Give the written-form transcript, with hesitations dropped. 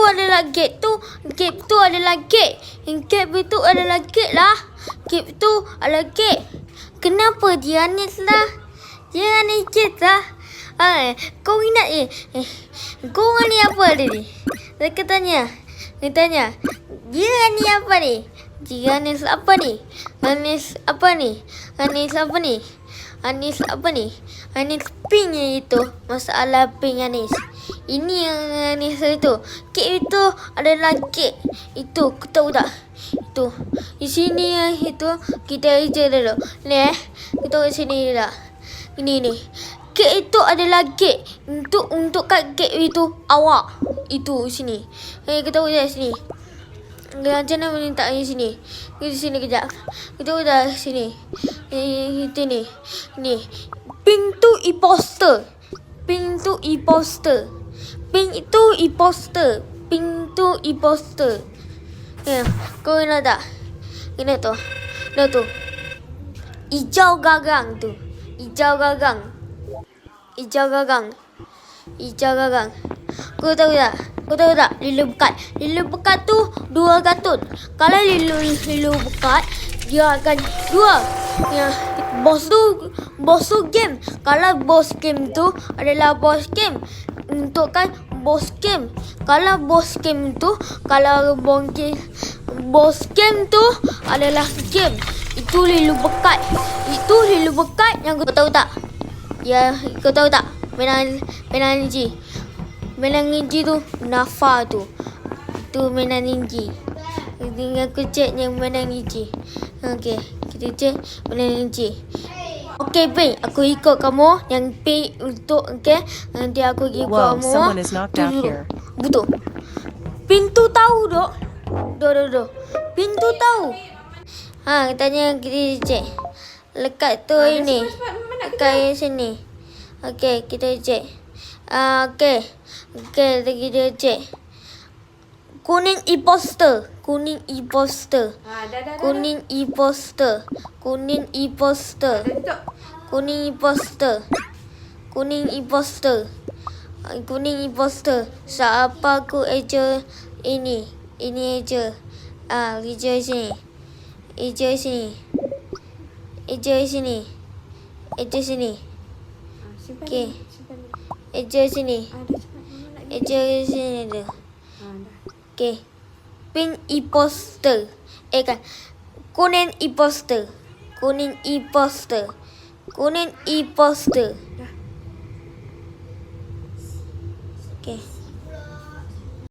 adalah gate tu. Gate tu adalah gate. Gate itu adalah gate lah. Gate tu adalah gate. Kenapa dia Anis lah? Dia Anis gate lah. Kau ingat kau ni apa ni? Saya tanya. Dia ni apa ni? Dia Anis apa ni? Anis apa ni? Anis apa ni? Anis apa ni? Anis pink itu. Masalah pink Anis. Ini yang Anis itu. Kek itu adalah kek. Itu kau tahu tak? Itu. Di sini itu kita aja dulu. Ni kita di sini dah. Ini. Kek itu adalah kek. Untuk kat kek itu awak. Itu sini. Kita udah sini. Macam mana minta di sini? Di sini kejap. Kita udah sini. Itu ni. Ni. Pintu imposter. Pintu imposter. Pintu imposter. Pintu imposter. Ya, kau ingat tak? Ingat tu. Nah tu. Hijau gagang tu. Hijau gagang. Hijau gagang. Hijau gagang. Kau tahu tak? Kau tahu tak? Lilu bekat. Lilu bekat tu 2 gatun. Kalau lilu bekat, dia akan 2. Ya, boss tu game. Kalau boss game tu adalah boss game. Untuk kan boss game. Kalau boss game tu, boss game tu adalah game. Itu lilu bekat. Itu lilu bekat yang kau tahu tak? Ya, kau tahu tak? Mainan ninja. Mainan ninja tu Nafa tu. Tu mainan ninja. Tinggal aku cek yang mainan ninja. Okey, kita cek mainan ninja. Okey, Pink, aku ikut kamu yang Pink untuk nanti aku ikut kamu. Someone is knocked out here. Betul. Pintu tahu dok. Dok. Pintu tahu. Katanya kita cek. Lekat tu ini. Lekat sini. Okey, kita cek. Okey, kita cek. Kuning imposter. Kuning imposter. Kuning imposter. Kuning imposter. Kuning imposter. Kuning imposter. Kuning imposter. Siapa aku eja ini? Ini eja. Eja sini. Eja sini. Eja sini. Eja sini. Okey. Eja sini. Eja sini tu. Okey. Pink imposter. Kan. Kuning imposter. Kuning imposter. Kuning imposter.